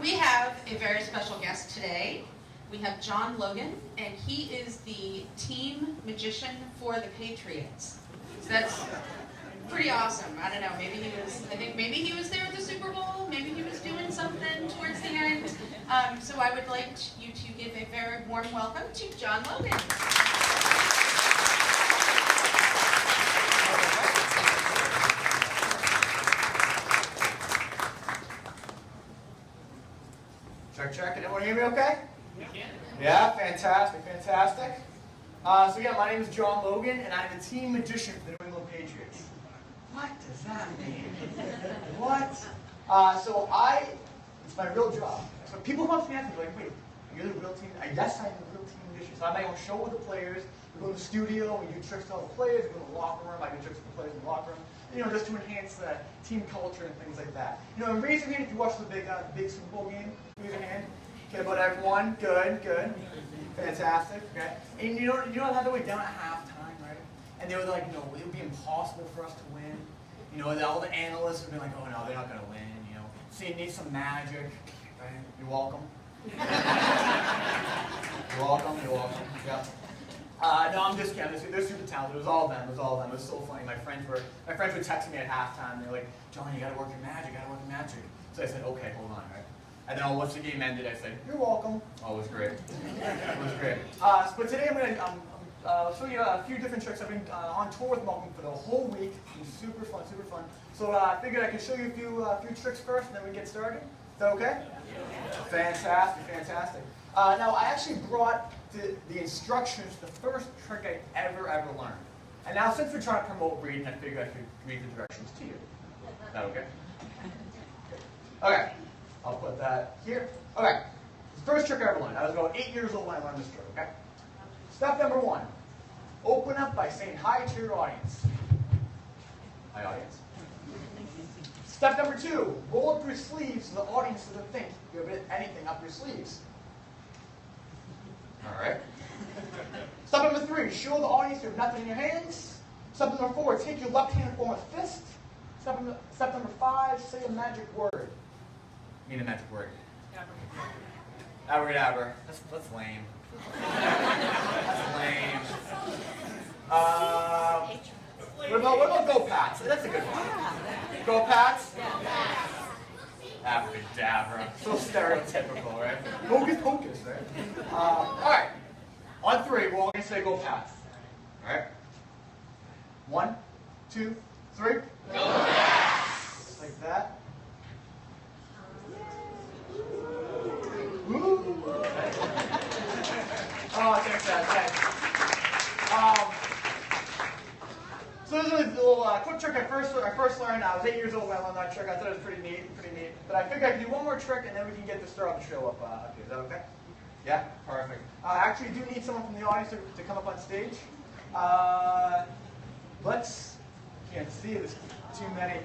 We have a very special guest today. We have John Logan, and he is the team magician for the Patriots. So that's pretty awesome. I don't know, maybe he was there at the Super Bowl, maybe he was doing something towards the end. So I would like you to give a very warm welcome to John Logan. Check. Can everyone hear me okay? Yeah, fantastic. So yeah, my name is John Logan, and I'm the team magician for the New England Patriots. What does that mean? What? It's my real job. So people come up to me and ask me, like, wait, you're the real team? Yes, I'm the real team magician. So I have my own show with the players. We go to the studio, we do tricks to all the players. We go to the locker room, I do tricks to the players in the locker room. Just to enhance the team culture and things like that. And raise your hand if you watch the big Super Bowl game. Raise your hand. Okay, about everyone. Good. Fantastic. Okay. And you don't have to wait down at halftime, right? And they were like, it would be impossible for us to win. All the analysts would be like, oh no, they're not going to win. So you need some magic. Right? You're welcome. You're welcome. Yeah. No, I'm just kidding. They're super talented. It was all them. It was so funny. My friends would text me at halftime. They're like, John, you got to work your magic. So I said, okay, hold on, right? And then once the game ended, I said, you're welcome. Oh, it was great. But today I'm going to show you a few different tricks. I've been on tour with Malcolm for the whole week. It's been super fun. So I figured I could show you a few tricks first, and then we get started. Is that okay? Yeah. Fantastic. Now, I actually brought the instructions, the first trick I ever learned. And now, since we're trying to promote reading, I figured I could read the directions to you. Is that okay? Okay. I'll put that here. Okay. The first trick I ever learned. I was about 8 years old when I learned this trick, okay? Step number 1. Open up by saying hi to your audience. Hi, audience. Step number 2. Roll up your sleeves so the audience doesn't think you have anything up your sleeves. Alright. Step number 3. Show the audience you have nothing in your hands. Step number 4. Take your left hand and form a fist. Step number 5. Say a magic word. Mean a magic word. Abracadabra. That's lame. That's lame. What about Go Pats? That's a good one. Go Pats? Abracadabra. So stereotypical, right? Hocus pocus, right? Alright. On 3, we're all going to say Go Pats. Alright? 1, 2, 3. Go Pats! Like that. Oh, thanks, Dad. So this is a little quick trick I first learned. I was 8 years old when I learned that trick. I thought it was pretty neat. But I figured I could do one more trick, and then we can get the start of the show up here. Is that okay? Yeah? Perfect. I actually do need someone from the audience to come up on stage. Can't see, there's too many.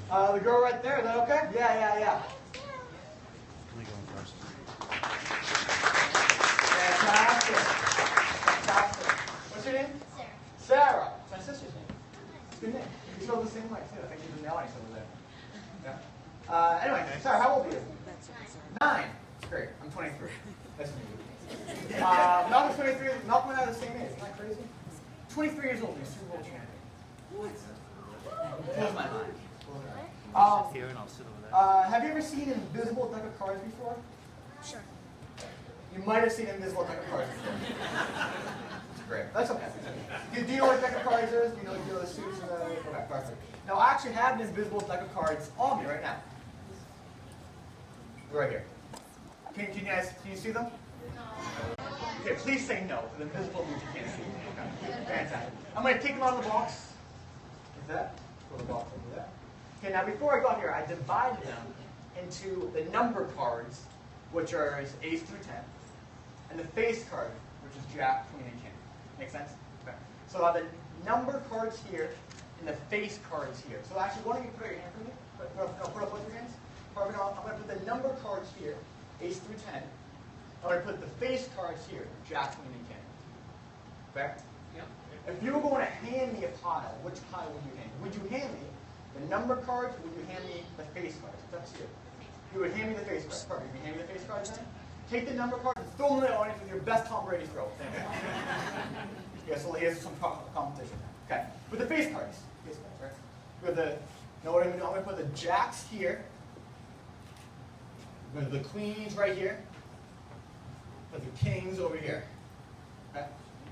The girl right there, is that okay? Yeah. Fantastic. What's your name? Sarah. It's my sister's name. It's a good name. You spelled the same way, too. I think you're in the audience over there. Yeah. Anyway, Sarah, how old are you? 9. That's great. I'm 23. That's me. Malcolm's 23. Malcolm and I are the same age. Isn't that crazy? 23 years old and he's Super Bowl champion. What? Blows my mind. Have you ever seen an invisible deck of cards before? Sure. You might have seen an invisible deck of cards before. That's great. That's okay. Do you know what a deck of cards is? Do you know the suits and the... Okay, perfect. Now, I actually have an invisible deck of cards on me right now. They're right here. Can you see them? No. Okay, please say no, because invisible means you can't see them. Okay. Fantastic. I'm going to take them out of the box. Like that. Put the box over there. Okay, now before I got here, I divided them into the number cards, which are ace through 10, and the face card, which is jack, queen, and king. Make sense? Okay. So I have the number cards here and the face cards here. So actually, why don't you put your hand for me? Put up both your hands. Perfect. I'm going to put the number cards here, ace through 10. I'm going to put the face cards here, jack, queen, and king. Fair? Yeah. If you were going to hand me a pile, which pile would you hand me? Would you hand me the number cards, or would you hand me the face cards? It's up to you. You would hand me the face face card. Perfect. You hand me the face card then? Take the number card and throw them in the audience with your best Tom Brady throw. Yeah, so here's some competition. Okay, with the face cards. Face cards, right? With the, know what I'm going to do? I'm going to put the jacks here. With the queens right here. Put the kings over here. Okay?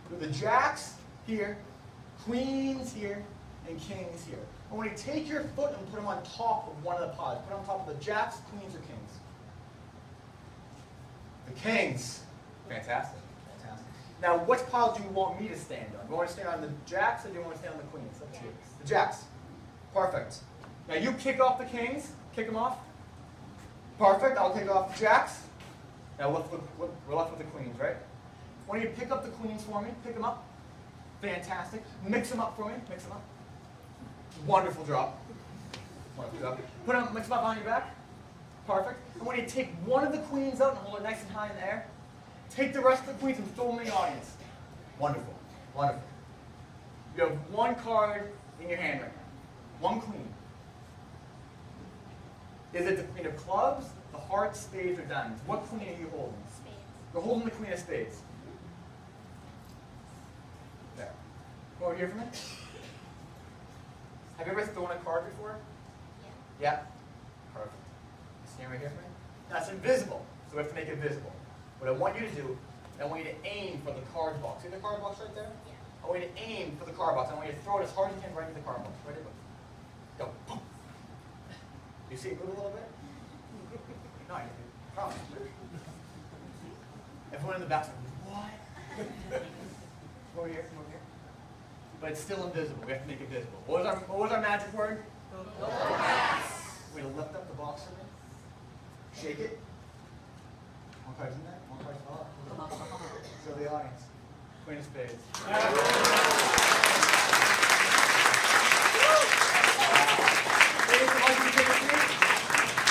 With the jacks here, queens here, and kings here. I want you to take your foot and put them on top of one of the pods. Put them on top of the jacks, queens, or kings. The kings. Fantastic. Fantastic. Now, which pile do you want me to stand on? Do you want to stand on the jacks or do you want to stand on the queens? Up to you. The jacks. Perfect. Now, you kick off the kings. Kick them off. Perfect. I'll kick off the jacks. Now, we're left with the queens, right? Why don't you pick up the queens for me? Pick them up. Fantastic. Mix them up for me. Mix them up. Wonderful job. Wonderful job. Put them, mix them up behind your back. Perfect. And when you take one of the queens out and hold it nice and high in the air, take the rest of the queens and throw them in the audience. Wonderful. Wonderful. You have one card in your hand right now. One queen. Is it the queen of clubs, the hearts, spades, or diamonds? What queen are you holding? Spades. You're holding the queen of spades. There. Come over here for me. Have you ever thrown a card before? Yeah. Yeah? Perfect. Stand right here for me. Now it's invisible, so we have to make it visible. What I want you to do, I want you to aim for the card box. See the card box right there? Yeah. I want you to aim for the card box. I want you to throw it as hard as you can right into the card box. Ready? Go. Boom. You see it move a little bit? No, you do. Promise. Everyone in the back's like, what? Come over here, come over here. But it's still invisible. We have to make it visible. What was our magic word? We're going to lift up the box for me. Shake it. One card's in there. One card's off. Show the audience. Queen of spades.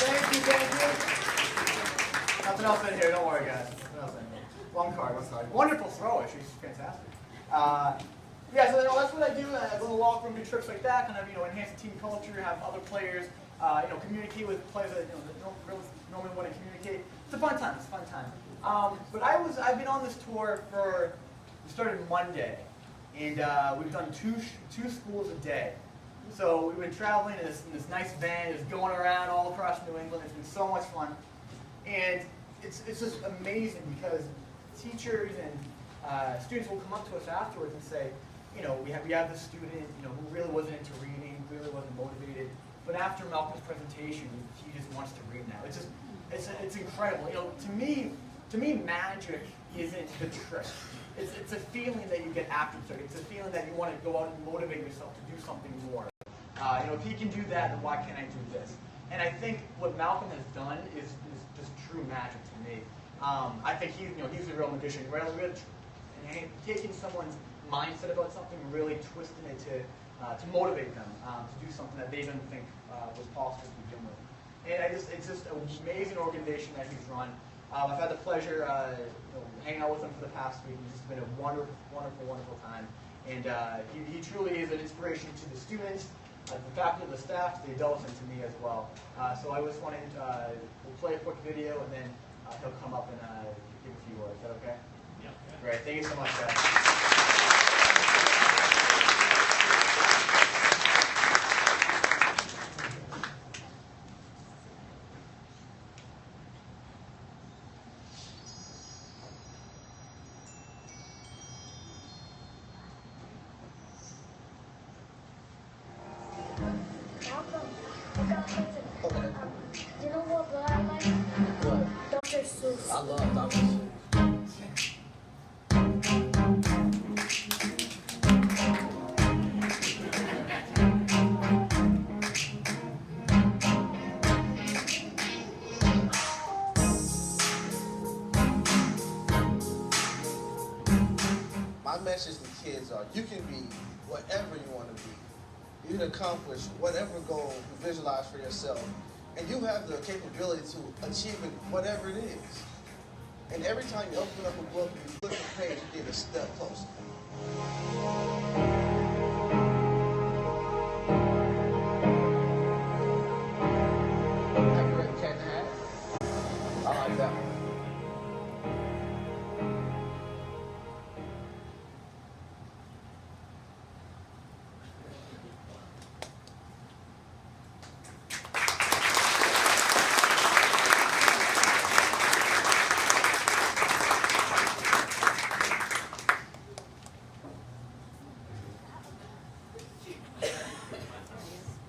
Thank you, thank you. Nothing else in here, don't worry guys. Nothing else in here. One card, one card. Wonderful thrower, she's fantastic. Yeah, so that's what I do. I go to the locker room, do tricks like that, kind of, enhance the team culture, have other players, communicate with players that, that don't really normally want to communicate. It's a fun time, it's a fun time. But I've been on this tour we started Monday, and we've done two schools a day. So we've been traveling in this nice van, just going around all across New England. It's been so much fun. And it's just amazing because teachers and students will come up to us afterwards and say, we have this student, who really wasn't into reading, really wasn't motivated, but after Malcolm's presentation, he just wants to read now. It's incredible. To me, magic isn't the trick. It's a feeling that you get after the trick. It's a feeling that you want to go out and motivate yourself to do something more. If he can do that, then why can't I do this? And I think what Malcolm has done is just true magic to me. I think he's a real magician. Really taking someone's mindset about something, really twisting it to motivate them to do something that they didn't think was possible to begin with. And it's just an amazing organization that he's run. I've had the pleasure hanging out with him for the past week. It's just been a wonderful, wonderful, wonderful time. And he truly is an inspiration to the students, the faculty, the staff, the adults, and to me as well. So I just wanted we'll play a quick video, and then he'll come up and give a few words. Is that okay? Yeah. Great. Thank you so much, guys. You know what I like? What? Dr. Seuss. I love Dr. Seuss. My message to kids are, you can be whatever you want to be. You can accomplish whatever goal you visualize for yourself. And you have the capability to achieve it, whatever it is. And every time you open up a book and you flip a page, you get a step closer. Have you written Cat in the Hat? I like that one.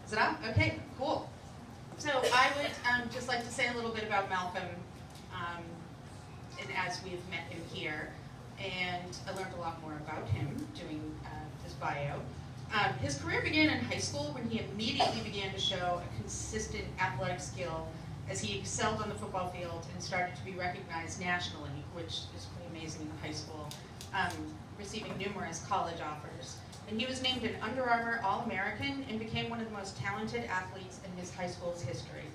Is it on? Okay, cool. So I would just like to say a little bit about Malcolm, and as we've met him here, and I learned a lot more about him doing his bio. His career began in high school when he immediately began to show a consistent athletic skill as he excelled on the football field and started to be recognized nationally, which is pretty amazing in high school, receiving numerous college offers. And he was named an Under Armour All-American and became one of the most talented athletes in his high school's history.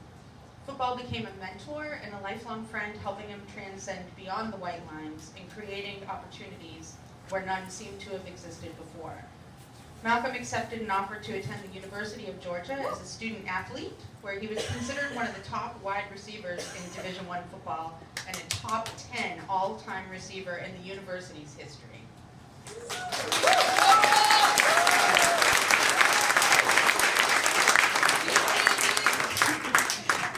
Football became a mentor and a lifelong friend, helping him transcend beyond the white lines and creating opportunities where none seemed to have existed before. Malcolm accepted an offer to attend the University of Georgia as a student athlete, where he was considered one of the top wide receivers in Division I football and a top 10 all-time receiver in the university's history.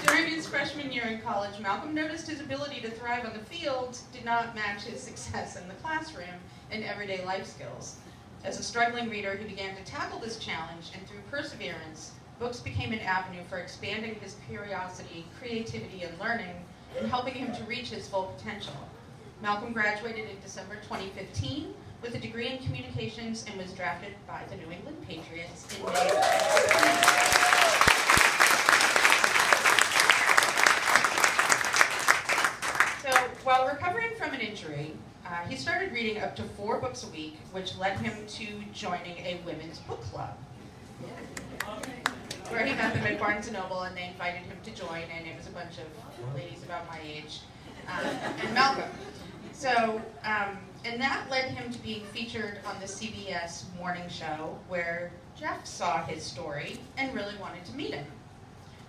During his freshman year in college, Malcolm noticed his ability to thrive on the field did not match his success in the classroom and everyday life skills. As a struggling reader, he began to tackle this challenge, and through perseverance, books became an avenue for expanding his curiosity, creativity, and learning, and helping him to reach his full potential. Malcolm graduated in December 2015 with a degree in communications and was drafted by the New England Patriots in May of 2016. So, while recovering from an injury, he started reading up to 4 books a week, which led him to joining a women's book club, where he met them at Barnes & Noble, and they invited him to join, and it was a bunch of ladies about my age, and Malcolm. So, and that led him to being featured on the CBS morning show, where Jeff saw his story and really wanted to meet him.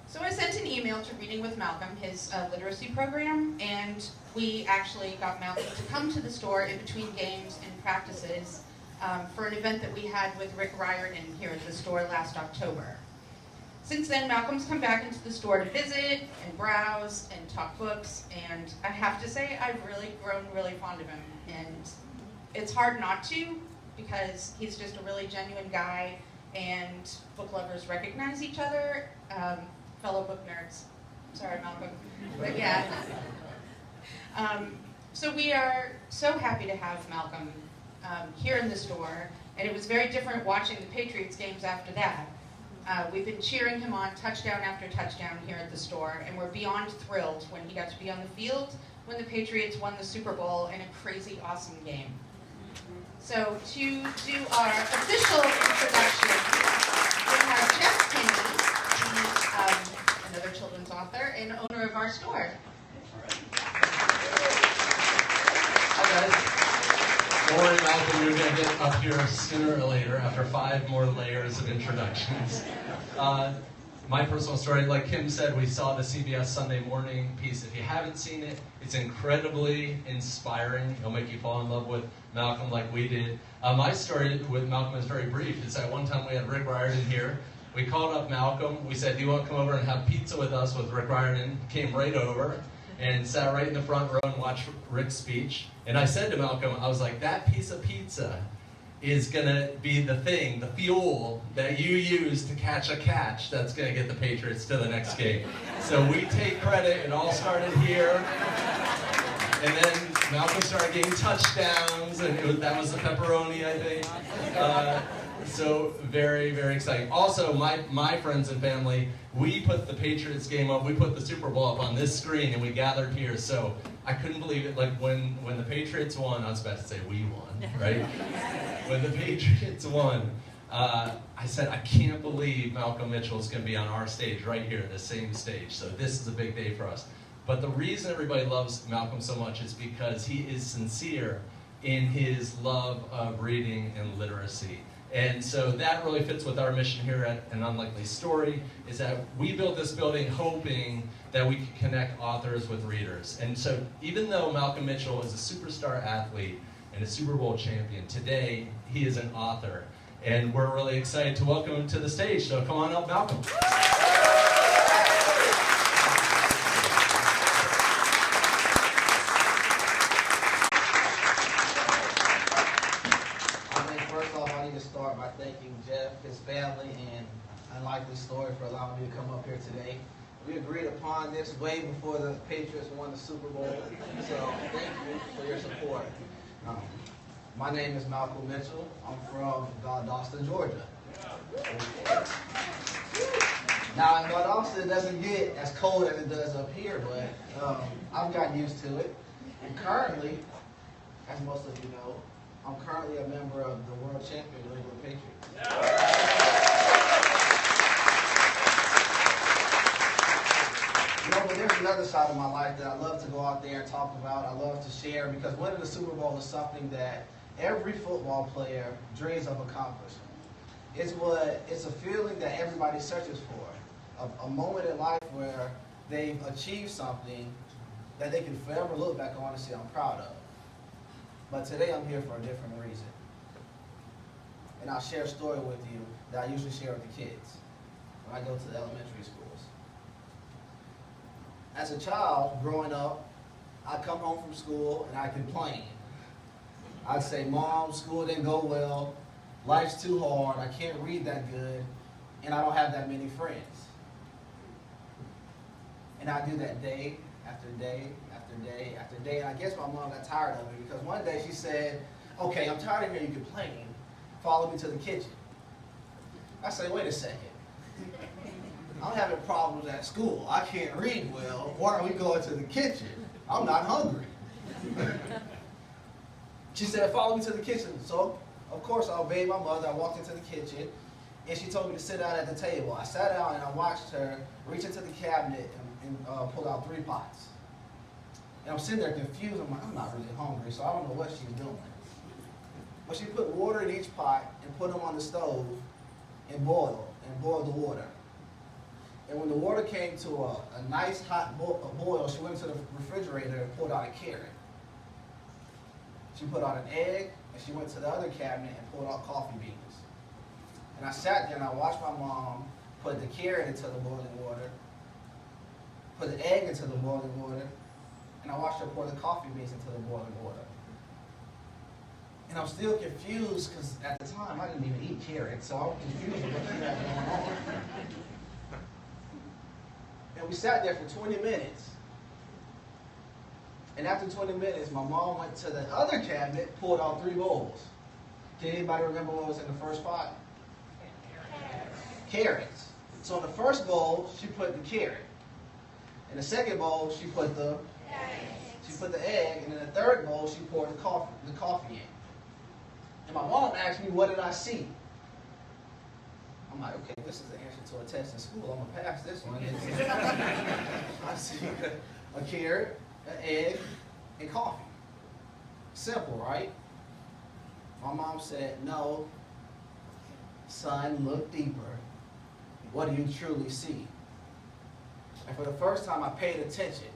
So I sent an email to Reading with Malcolm, his literacy program, and we actually got Malcolm to come to the store in between games and practices for an event that we had with Rick Riordan here at the store last October. Since then, Malcolm's come back into the store to visit and browse and talk books, and I have to say I've really grown really fond of him. And it's hard not to, because he's just a really genuine guy, and book lovers recognize each other. Fellow book nerds. Sorry, Malcolm. But yeah. So we are so happy to have Malcolm here in the store, and it was very different watching the Patriots games after that. We've been cheering him on touchdown after touchdown here at the store, and we're beyond thrilled when he got to be on the field when the Patriots won the Super Bowl in a crazy awesome game. So to do our official introduction, we have Jeff Kennedy, another children's author and owner of our store. Hi guys. Don't worry, Malcolm, you're going to get up here sooner or later after 5 more layers of introductions. My personal story, like Kim said, we saw the CBS Sunday morning piece. If you haven't seen it, it's incredibly inspiring. It'll make you fall in love with Malcolm like we did. My story with Malcolm is very brief. It's that one time we had Rick Riordan here. We called up Malcolm. We said, do you want to come over and have pizza with us with Rick Riordan? Came right over and sat right in the front row and watched Rick's speech. And I said to Malcolm, I was like, that piece of pizza is going to be the thing, the fuel that you use to catch a catch that's going to get the Patriots to the next game. So we take credit. It all started here. And then Malcolm started getting touchdowns, and that was the pepperoni, I think. So very, very exciting. Also, my friends and family, we put the Patriots game up, we put the Super Bowl up on this screen, and we gathered here. So I couldn't believe it. Like when the Patriots won, I was about to say we won, right? When the Patriots won, I said, I can't believe Malcolm Mitchell is going to be on our stage right here, the same stage. So this is a big day for us. But the reason everybody loves Malcolm so much is because he is sincere in his love of reading and literacy. And so that really fits with our mission here at An Unlikely Story, is that we built this building hoping that we could connect authors with readers. And so even though Malcolm Mitchell is a superstar athlete and a Super Bowl champion, today he is an author. And we're really excited to welcome him to the stage. So come on up, Malcolm. First off, I need to start by thanking Jeff, his family, and Unlikely Story for allowing me to come up here today. We agreed upon this way before the Patriots won the Super Bowl, so thank you for your support. My name is Malcolm Mitchell. I'm from Valdosta, Georgia. Now, in Valdosta, it doesn't get as cold as it does up here, but I've gotten used to it. And currently, as most of you know, I'm currently a member of the World Champion Patriots. You know, but there's another side of my life that I love to go out there and talk about. I love to share, because winning the Super Bowl is something that every football player dreams of accomplishing. It's a feeling that everybody searches for, a moment in life where they've achieved something that they can forever look back on and say, I'm proud of. But today I'm here for a different reason. And I'll share a story with you that I usually share with the kids when I go to the elementary schools. As a child, growing up, I'd come home from school and I'd complain. I'd say, Mom, school didn't go well, life's too hard, I can't read that good, and I don't have that many friends. And I'd do that day after day after day after day, and I guess my mom got tired of it, because one day she said, okay, I'm tired of hearing you complain, follow me to the kitchen. I say, wait a second. I'm having problems at school. I can't read well. Why are we going to the kitchen? I'm not hungry. She said, follow me to the kitchen. So, of course, I obeyed my mother. I walked into the kitchen, and she told me to sit down at the table. I sat down, and I watched her reach into the cabinet and pull out 3 pots. And I'm sitting there confused. I'm like, I'm not really hungry, so I don't know what she's doing. But she put water in each pot and put them on the stove and boiled the water. And when the water came to a nice hot boil, she went to the refrigerator and pulled out a carrot. She put out an egg, and she went to the other cabinet and pulled out coffee beans. And I sat there and I watched my mom put the carrot into the boiling water, put the egg into the boiling water, and I watched her pour the coffee beans into the boiling water. And I'm still confused, because at the time I didn't even eat carrots, so I'm confused with what she had going on. And we sat there for 20 minutes. And after 20 minutes, my mom went to the other cabinet, pulled out 3 bowls. Can anybody remember what was in the first pot? Carrots. So in the first bowl, she put the carrot. In the second bowl, she put the egg. And in the third bowl, she poured the coffee in. And my mom asked me, what did I see? I'm like, okay, this is the answer to a test in school. I'm going to pass this one. I see a carrot, an egg, and coffee. Simple, right? My mom said, no, son, look deeper. What do you truly see? And for the first time, I paid attention.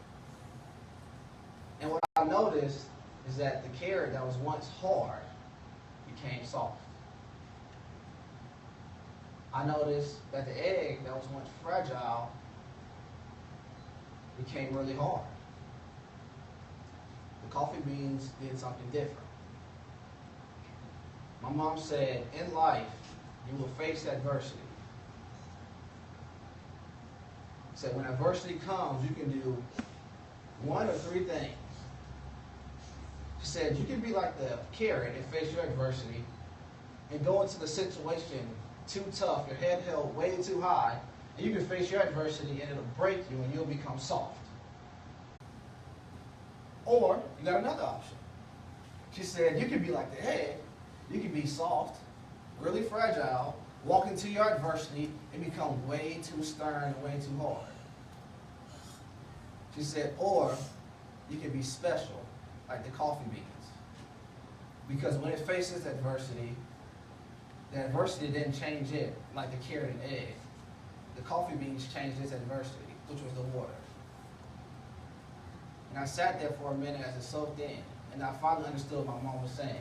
And what I noticed is that the carrot that was once hard became soft. I noticed that the egg that was once fragile became really hard. The coffee beans did something different. My mom said, in life, you will face adversity. She said, when adversity comes, you can do 1 or 3 things. She said, you can be like the carrot and face your adversity and go into the situation too tough, your head held way too high, and you can face your adversity and it'll break you and you'll become soft. Or, you got another option. She said, you can be like the egg, you can be soft, really fragile, walk into your adversity and become way too stern and way too hard. She said, or you can be special, like the coffee beans. Because when it faces adversity, the adversity didn't change it like the carrot and egg. The coffee beans changed its adversity, which was the water. And I sat there for a minute as it soaked in, and I finally understood what my mom was saying.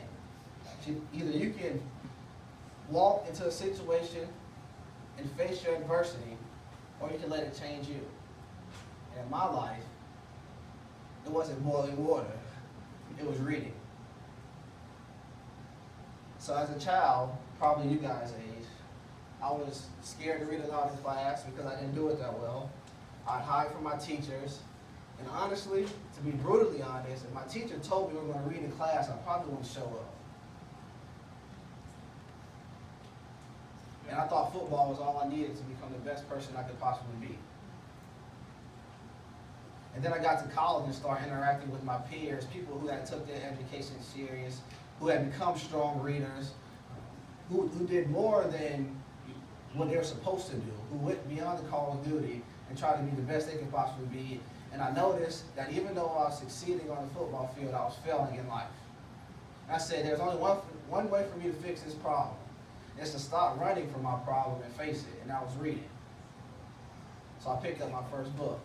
Either you can walk into a situation and face your adversity, or you can let it change you. And in my life, it wasn't boiling water, it was reading. So as a child, probably you guys' age, I was scared to read aloud in class because I didn't do it that well. I'd hide from my teachers. And honestly, to be brutally honest, if my teacher told me we were going to read in class, I probably wouldn't show up. And I thought football was all I needed to become the best person I could possibly be. And then I got to college and started interacting with my peers, people who had took their education serious, who had become strong readers, who did more than what they were supposed to do, who went beyond the call of duty and tried to be the best they could possibly be. And I noticed that even though I was succeeding on the football field, I was failing in life. And I said, there's only one way for me to fix this problem. It's to stop running from my problem and face it. And I was reading. So I picked up my first book.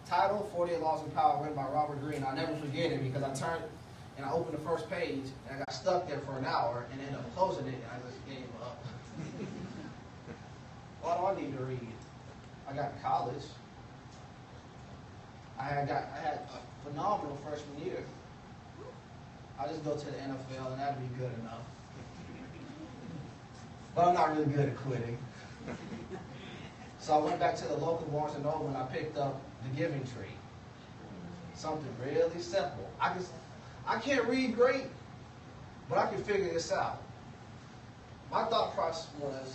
Title, 48 Laws of Power, written by Robert Greene. I'll never forget it because I turned and I opened the first page and I got stuck there for an hour and ended up closing it and I just gave up. Why do I need to read? I got to college. I had a phenomenal freshman year. I'll just go to the NFL and that'd be good enough. But I'm not really good at quitting. So I went back to the local Barnes & Noble and I picked up The Giving Tree. Something really simple. I can't read great, but I can figure this out. My thought process was,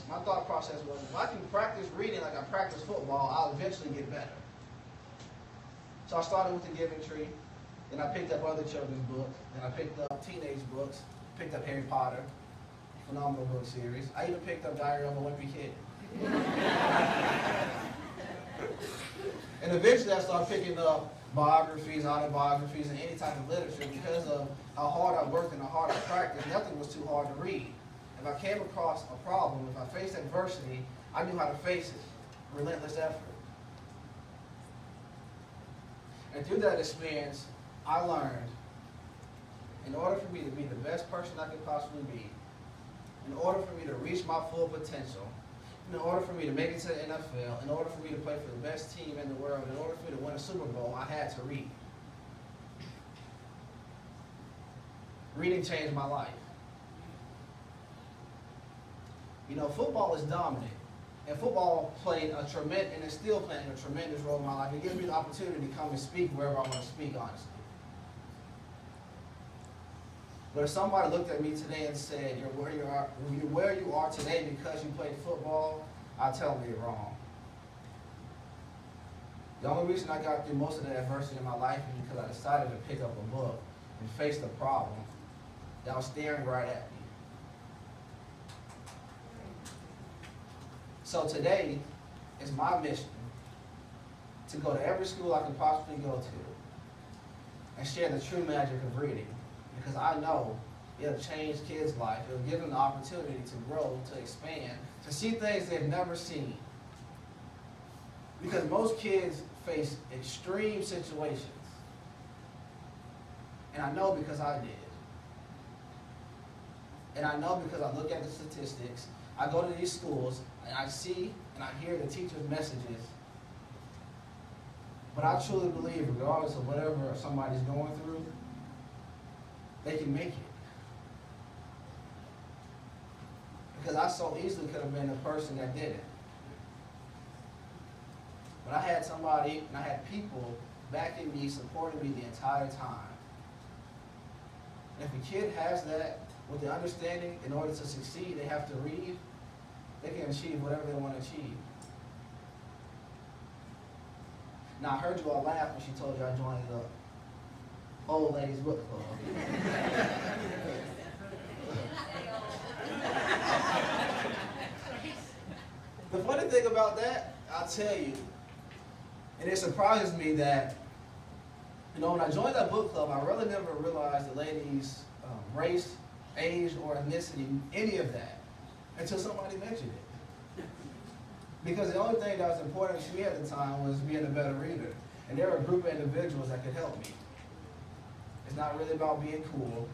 if I can practice reading like I practice football, I'll eventually get better. So I started with The Giving Tree, then I picked up other children's books, then I picked up teenage books, picked up Harry Potter, phenomenal book series. I even picked up Diary of a Wimpy Kid. And eventually I started picking up biographies, autobiographies, and any type of literature because of how hard I worked and how hard I practiced. Nothing was too hard to read. If I came across a problem, if I faced adversity, I knew how to face it. Relentless effort. And through that experience, I learned in order for me to be the best person I could possibly be, in order for me to reach my full potential, in order for me to make it to the NFL, in order for me to play for the best team in the world, in order for me to win a Super Bowl, I had to read. Reading changed my life. You know, football is dominant. And football played a tremendous, and is still playing a tremendous role in my life. It gives me the opportunity to come and speak wherever I want to speak, honestly. But if somebody looked at me today and said, you're where you are today because you played football, I'll tell them you're wrong. The only reason I got through most of the adversity in my life is because I decided to pick up a book and face the problem that was staring right at me. So today is my mission to go to every school I can possibly go to and share the true magic of reading. Because I know it'll change kids' life. It'll give them the opportunity to grow, to expand, to see things they've never seen. Because most kids face extreme situations. And I know because I did. And I know because I look at the statistics. I go to these schools and I see and I hear the teachers' messages. But I truly believe, regardless of whatever somebody's going through, they can make it. Because I so easily could have been the person that did it. But I had somebody and I had people backing me, supporting me the entire time. And if a kid has that with the understanding, in order to succeed, they have to read, they can achieve whatever they want to achieve. Now, I heard you all laugh when she told you I joined the Old Ladies Book Club. The funny thing about that, I'll tell you, and it surprises me that, you know, when I joined that book club, I really never realized the ladies' race, age, or ethnicity, any of that. until somebody mentioned it. Because the only thing that was important to me at the time was being a better reader. And there were a group of individuals that could help me. It's not really about being cool,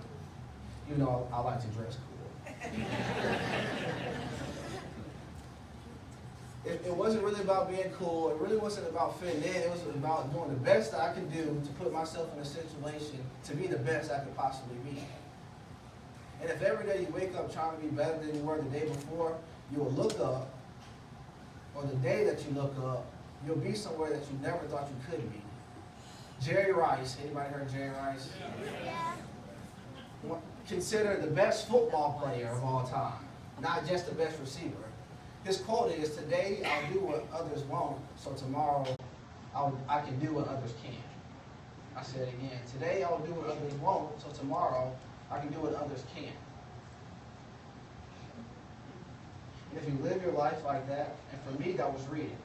even though I like to dress cool. It wasn't really about being cool. It really wasn't about fitting in. It was about doing the best that I could do to put myself in a situation to be the best I could possibly be. And if every day you wake up trying to be better than you were the day before, you will look up, or the day that you look up, you'll be somewhere that you never thought you could be. Jerry Rice, anybody heard Jerry Rice? Yeah. Considered the best football player of all time, not just the best receiver. His quote is, "Today I'll do what others won't, so tomorrow I can do what others can." I said it again. Today I'll do what others won't, so tomorrow I can do what others can. And if you live your life like that, and for me that was reading.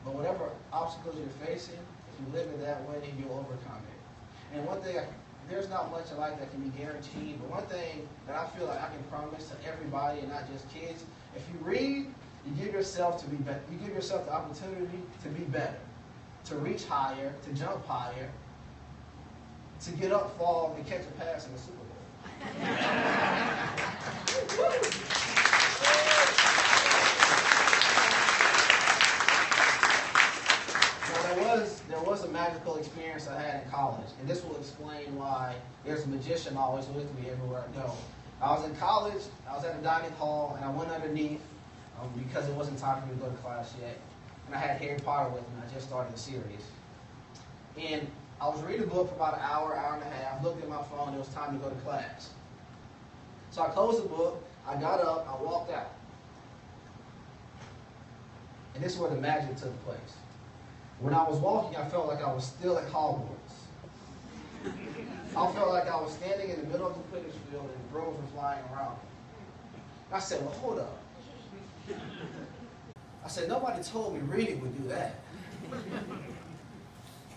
But whatever obstacles you're facing, if you live it that way, you'll overcome it. And one thing, there's not much in life that can be guaranteed, but one thing that I feel like I can promise to everybody, and not just kids, if you read, you give yourself to be better. You give yourself the opportunity to be better, to reach higher, to jump higher, to get up, fall, and catch a pass in the Super Bowl. There was a magical experience I had in college, and this will explain why there's a magician always with me everywhere I go. I was in college, I was at a dining hall, and I went underneath because it wasn't time for me to go to class yet. And I had Harry Potter with me. I just started the series. And I was reading a book for about an hour, hour and a half, looked at my phone, it was time to go to class. So I closed the book, I got up, I walked out. And this is where the magic took place. When I was walking, I felt like I was still at Hogwarts. I felt like I was standing in the middle of the Quidditch field and brooms were flying around me. I said, well, hold up. I said, nobody told me reading would do that.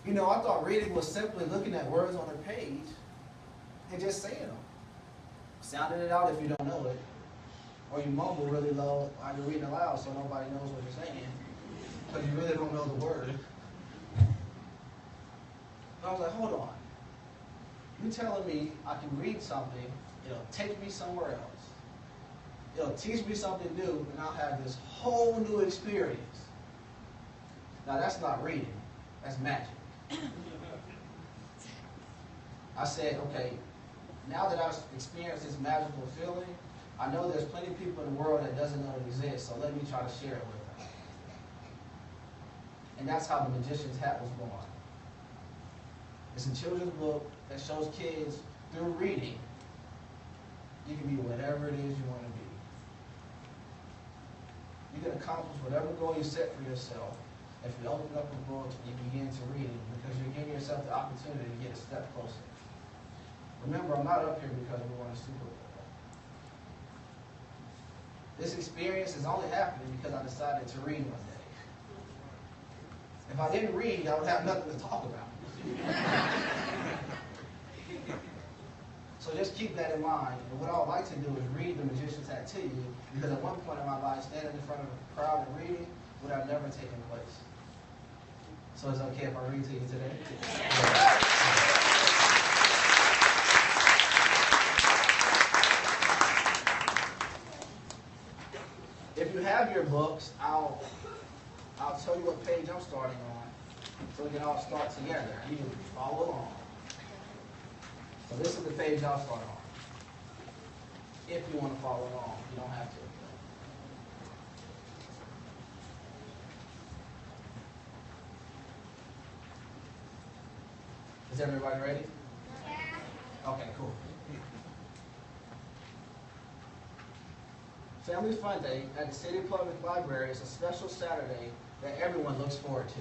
You know, I thought reading was simply looking at words on a page and just saying them. Sounding it out if you don't know it. Or you mumble really low while you're reading aloud so nobody knows what you're saying. Because you really don't know the word. I was like, hold on. You telling me I can read something, it'll take me somewhere else. It'll teach me something new, and I'll have this whole new experience. Now that's not reading, that's magic. I said, okay, now that I've experienced this magical feeling, I know there's plenty of people in the world that doesn't know it exists, so let me try to share it with them. And that's how the Magician's Hat was born. It's a children's book that shows kids through reading you can be whatever it is you want to be. You can accomplish whatever goal you set for yourself if you open up a book and you begin to read it, because you're giving yourself the opportunity to get a step closer. Remember, I'm not up here because we won a Super Bowl. This experience is only happening because I decided to read one day. If I didn't read, I would have nothing to talk about. So just keep that in mind. And what I would like to do is read the Magician's Hat to you, because at one point in my life, standing in front of a crowd and reading would have never taken place. So it's okay if I read to you today? If you have your books, I'll tell you what page I'm starting on, so we can all start together. You can follow along. So this is the page I'll start on. If you want to follow along, you don't have to. Is everybody ready? Yeah. Okay, cool. Family Fun Day at the City Public Library is a special Saturday that everyone looks forward to.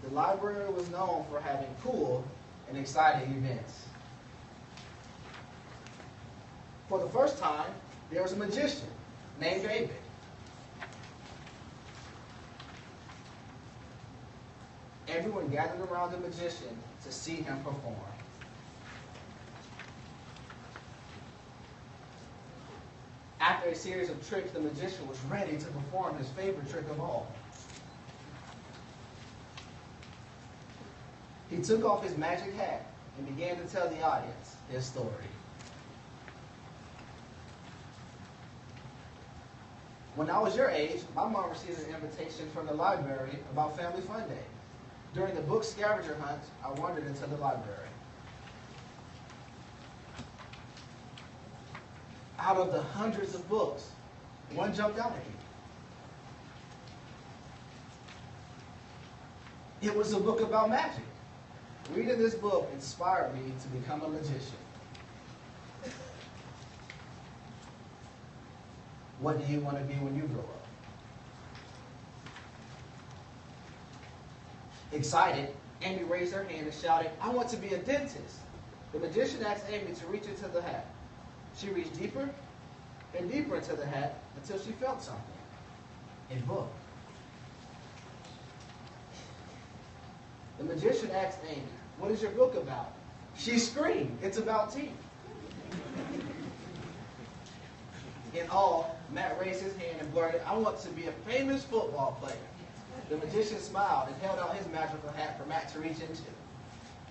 The library was known for having cool and exciting events. For the first time, there was a magician named David. Everyone gathered around the magician to see him perform. After a series of tricks, the magician was ready to perform his favorite trick of all. He took off his magic hat and began to tell the audience his story. When I was your age, my mom received an invitation from the library about Family Fun Day. During the book scavenger hunt, I wandered into the library. Out of the hundreds of books, one jumped out at me. It was a book about magic. Reading this book inspired me to become a magician. What do you want to be when you grow up? Excited, Amy raised her hand and shouted, "I want to be a dentist." The magician asked Amy to reach into the hat. She reached deeper and deeper into the hat until she felt something. A book. The magician asked Amy, "What is your book about?" She screamed, "It's about teeth." In awe, Matt raised his hand and blurted, "I want to be a famous football player." The magician smiled and held out his magical hat for Matt to reach into.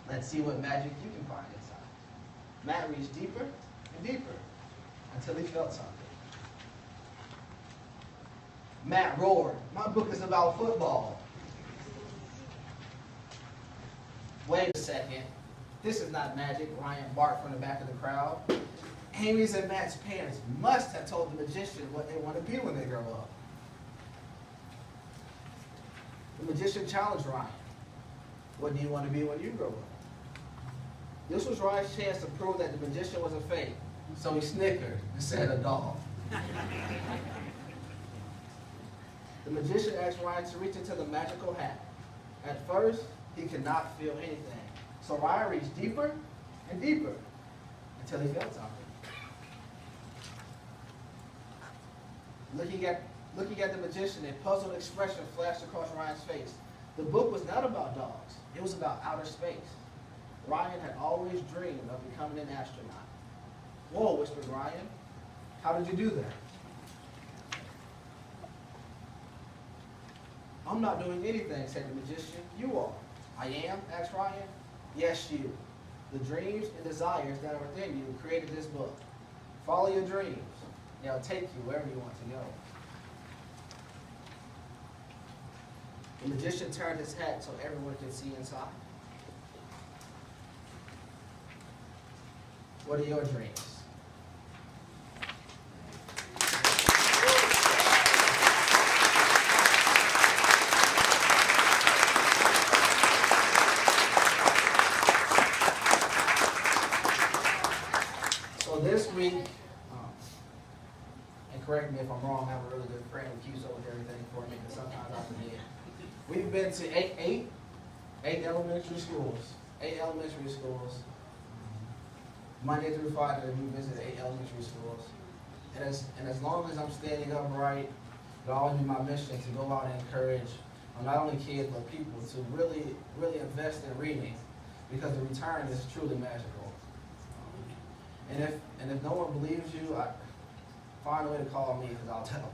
"Let's see what magic you can find inside." Matt reached deeper and deeper until he felt something. Matt roared, "My book is about football." Wait a second. This is not magic, Ryan barked from the back of the crowd. Amy's and Matt's parents must have told the magician what they want to be when they grow up. The magician challenged Ryan. "What do you want to be when you grow up?" This was Ryan's chance to prove that the magician was a fake, so he snickered and said, "A doll." The magician asked Ryan to reach into the magical hat. At first, he could not feel anything, so Ryan reached deeper and deeper until he felt something. Looking at the magician, a puzzled expression flashed across Ryan's face. The book was not about dogs. It was about outer space. Ryan had always dreamed of becoming an astronaut. "Whoa," whispered Ryan. "How did you do that?" "I'm not doing anything," said the magician. "You are." "I am?" asked Ryan. "Yes, you. The dreams and desires that are within you created this book. Follow your dreams. They'll take you wherever you want to go." The magician turned his hat so everyone could see inside. What are your dreams? So this week, and correct me if I'm wrong, I have a really good friend who keeps up with everything for me, but sometimes I forget. We've been to eight elementary schools. 8 elementary schools. Monday through Friday, we visit 8 elementary schools. And as long as I'm standing upright, it'll always be my mission to go out and encourage not only kids but people to really, really invest in reading, because the return is truly magical. And if no one believes you, find a way to call me, because I'll tell them.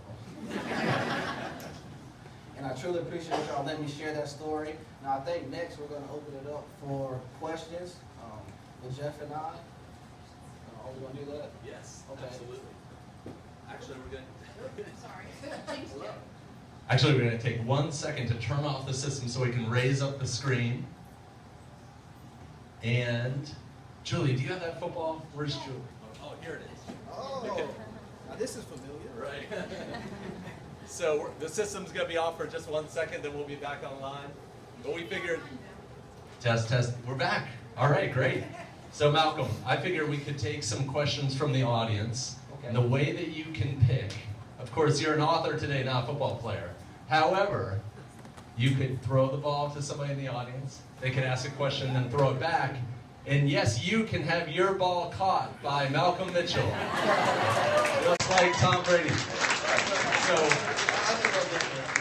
And I truly appreciate y'all letting me share that story. Now I think next we're going to open it up for questions with Jeff and I. Are we going to do that? Yes, Okay. absolutely. Actually, we're going to... Sorry. Actually, we're going to take 1 second to turn off the system so we can raise up the screen. And Julie, do you have that football? Where's Julie? Oh, here it is. Oh, now this is familiar. Right. So the system's going to be off for just 1 second, then we'll be back online. But we figured... Test, test. We're back. All right, great. So Malcolm, I figured we could take some questions from the audience. Okay. And the way that you can pick, of course, you're an author today, not a football player. However, you could throw the ball to somebody in the audience. They could ask a question and throw it back. And yes, you can have your ball caught by Malcolm Mitchell. Just like Tom Brady. So,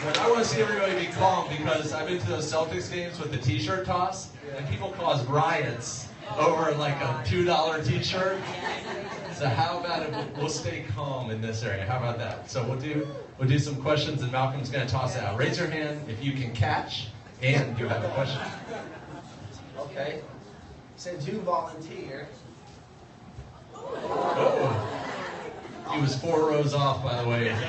what I want to see everybody be calm, because I've been to those Celtics games with the t-shirt toss, and people cause riots over like a $2 t-shirt. So how about if we'll stay calm in this area? How about that? So we'll do some questions, and Malcolm's going to toss it out. Raise your hand if you can catch and you have a question. Okay. Since you volunteered, Oh. He was 4 rows off, by the way. What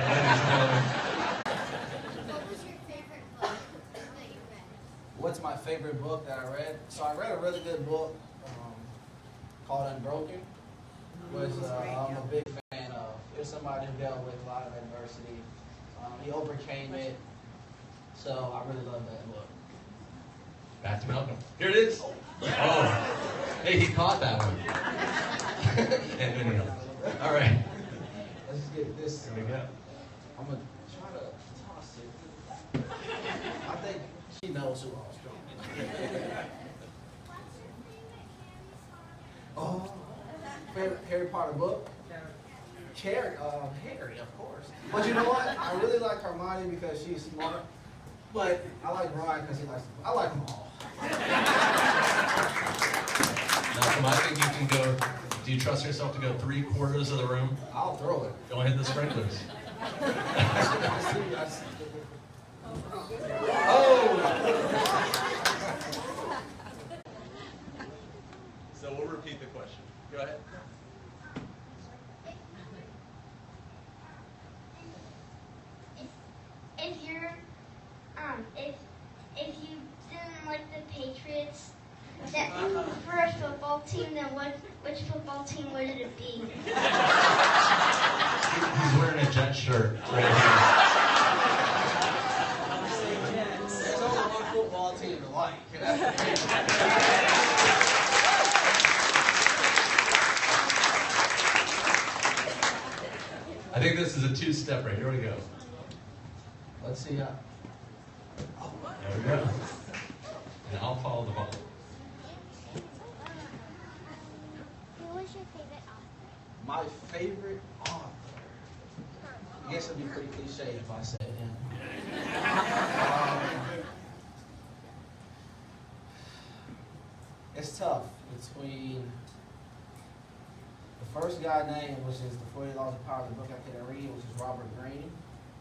was your favorite book that you read? what's my favorite book that I read? So I read a really good book called Unbroken. I'm a big fan of. It was somebody who dealt with a lot of adversity. He overcame it. So I really love that book. Back to Malcolm. Here it is. Oh. Hey, he caught that one. And no. All right. Let's just get this. Here we go. I'm going to try to toss it. I think she knows who I was talking about. Oh, favorite Harry Potter book? Harry, of course. But you know what? I really like Hermione because she's smart. But I like Ron because he likes. I like them all. Malcolm, I think you can go. Do you trust yourself to go 3/4 of the room? I'll throw it. Don't hit the sprinklers. I see. So we'll repeat the question. Go ahead. If you're, if you didn't like the Patriots, that for a football team, then which football team would it be? He's wearing a Jet shirt right There's only one football team to like. I think this is a 2-step right here. We go. Let's see. There we go. And I'll follow the ball. Who was your favorite author? My favorite author. I guess it'd be pretty cliche if I said him. It's tough between the first guy named, which is the 40 Laws of Power, the book I couldn't read, which is Robert Greene.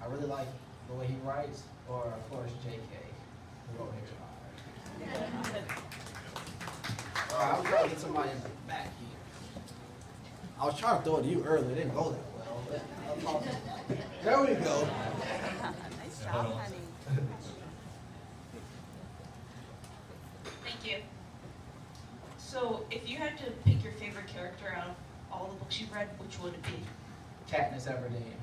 I really like the way he writes, or of course J.K. who wrote Harry Potter. All right, I'm trying to get somebody in the back here. I was trying to throw it to you earlier. It didn't go that well. There we go. Nice job, honey. Thank you. So, if you had to pick your favorite character out of all the books you've read, which would it be? Katniss Everdeen.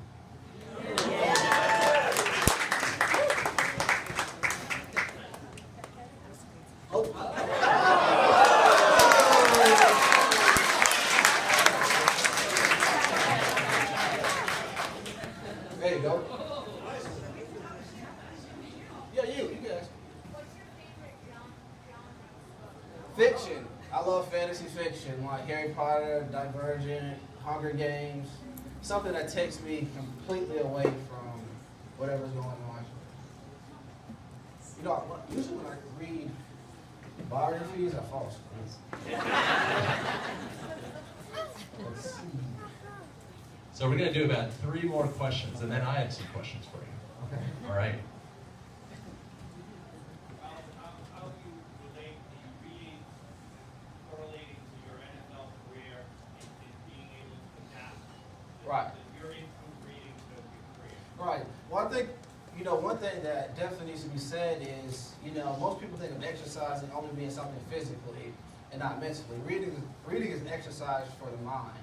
There you go. Yeah, you guys. Fiction. I love fantasy fiction, like Harry Potter, Divergent, Hunger Games. Something that takes me completely away from whatever's going on. You know, usually when I read biographies, I fall asleep. Let's see. So we're going to do about 3 more questions, and then I have some questions for you. Okay. All right. How do you relate the reading correlating to your NFL career and being able to adapt Right. your improved reading to your career? Right. Well, I think, one thing that definitely needs to be said is, most people think of exercising only being something physically and not mentally. Reading is an exercise for the mind.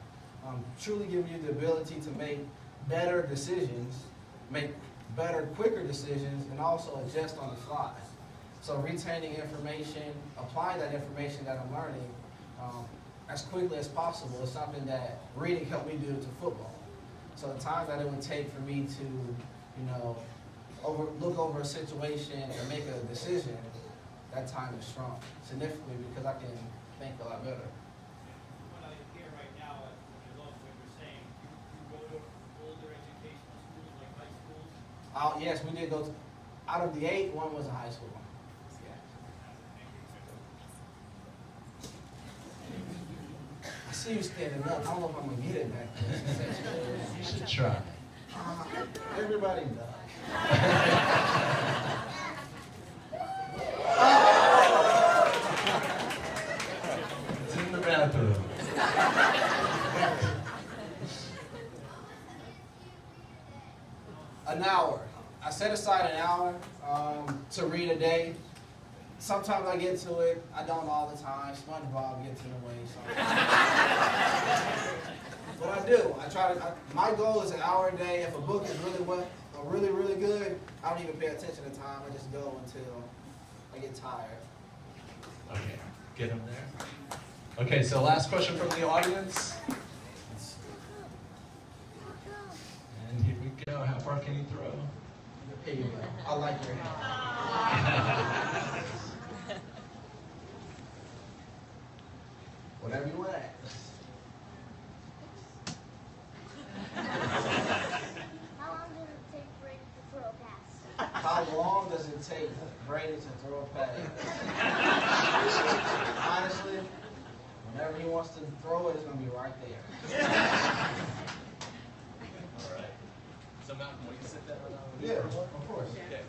Truly giving you the ability to make better decisions, make better, quicker decisions, and also adjust on the fly. So retaining information, applying that information that I'm learning as quickly as possible is something that reading helped me do to football. So the time that it would take for me to, look over a situation and make a decision, that time is strong, significantly, because I can think a lot better. What I hear right now, I love what you're saying. You go to older educational schools like high schools. Yes, we did go to, out of the 8, one was a high school one. Yeah. I see you standing up. I don't know if I'm gonna get it back there. You should try. Everybody does. It's in the bathroom. An hour. I set aside an hour to read a day. Sometimes I get to it. I don't all the time. SpongeBob gets in the way sometimes. But I do. My goal is an hour a day. If a book is really good, I don't even pay attention to time. I just go until I get tired. Okay, get him there. Okay, so last question from the audience. And here we go. How far can you throw? Here you go. I like your hand. Whatever you want to ask. How long does it take Brady to throw a pass? How long does it take Brady to throw a pass? Honestly, whenever he wants to throw it, it's going to be right there. All right. So Malcolm, will you sit down? Yeah, of course. Okay.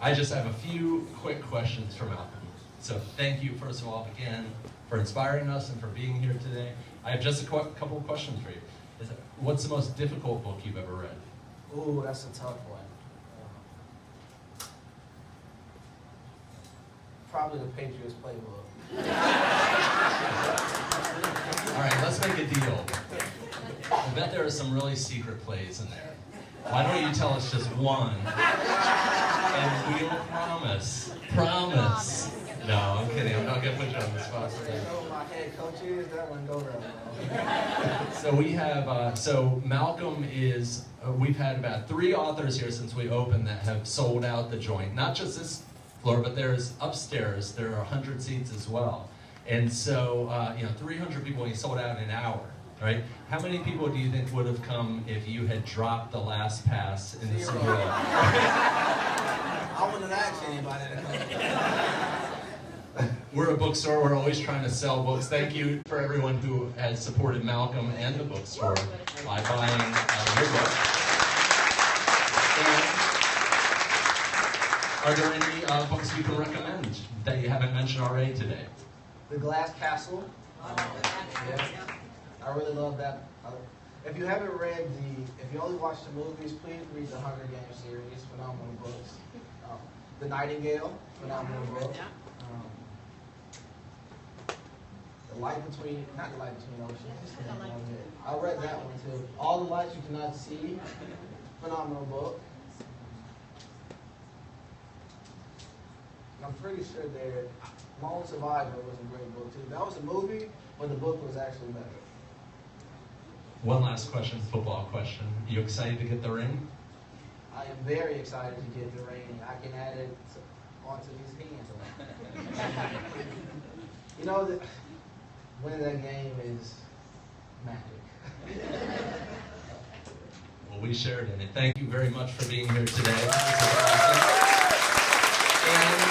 I just have a few quick questions for Malcolm. So thank you, first of all, again, for inspiring us and for being here today. I have just a couple of questions for you. What's the most difficult book you've ever read? Ooh, that's a tough one. Probably the Patriots playbook. All right, let's make a deal. I bet there are some really secret plays in there. Why don't you tell us just one? And we will promise. Promise. No, I'm kidding. I'm not going to put you on the spot today. You know what my head coach is? That one go real well. So we have, so Malcolm is, we've had about 3 authors here since we opened that have sold out the joint. Not just this floor, but there's upstairs, there are 100 seats as well. And so, 300 people, he sold out in an hour, right? How many people do you think would have come if you had dropped the last pass in the Super Bowl? I wouldn't have asked anybody to come. We're a bookstore. We're always trying to sell books. Thank you for everyone who has supported Malcolm and the bookstore by buying your book. And are there any books you can recommend that you haven't mentioned already today? The Glass Castle. Yeah, I really love that. If you haven't read if you only watch the movies, please read the Hunger Games series. Phenomenal books. The Nightingale. Phenomenal book. The Light Between, not the Light Between Oceans. I read that one too. All the Lights You Cannot See. Phenomenal book. And I'm pretty sure Lone Survivor was a great book too. That was a movie, but the book was actually better. One last question, football question. You excited to get the ring? I am very excited to get the ring. I can add it onto his hands. You know, winning that game is magic. Well, we shared in it. Thank you very much for being here today. This is awesome. And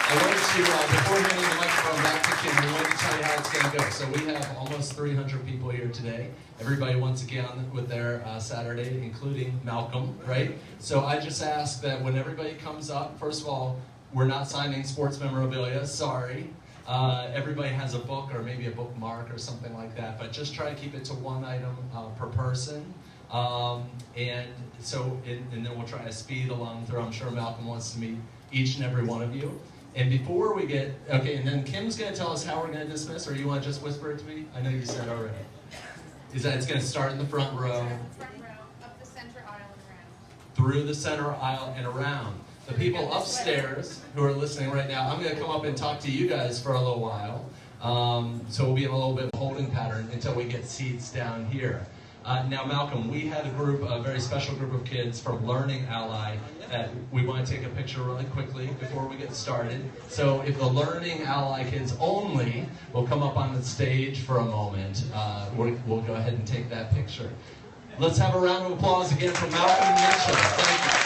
I wanted to, before handing the microphone back to Kim, we wanted to tell you how it's going to go. So we have almost 300 people here today. Everybody once again with their Saturday, including Malcolm, right? So I just ask that when everybody comes up, first of all, we're not signing sports memorabilia, sorry. Everybody has a book or maybe a bookmark or something like that, but just try to keep it to one item per person. And then we'll try to speed along through. I'm sure Malcolm wants to meet each and every one of you. And before we get, okay, and then Kim's going to tell us how we're going to dismiss, or you want to just whisper it to me? I know you said already. Is that it's going to start in the front row. Front row, up the center aisle and around. Through the center aisle and around. The people upstairs who are listening right now, I'm going to come up and talk to you guys for a little while. So we'll be in a little bit of a holding pattern until we get seats down here. Now, Malcolm, we had a very special group of kids from Learning Ally that we want to take a picture really quickly before we get started. So if the Learning Ally kids only will come up on the stage for a moment, we'll go ahead and take that picture. Let's have a round of applause again for Malcolm Mitchell. Thank you.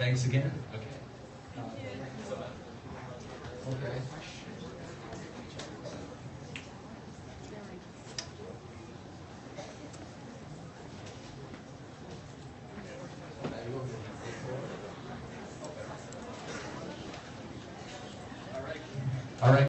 Thanks again. Okay. Okay.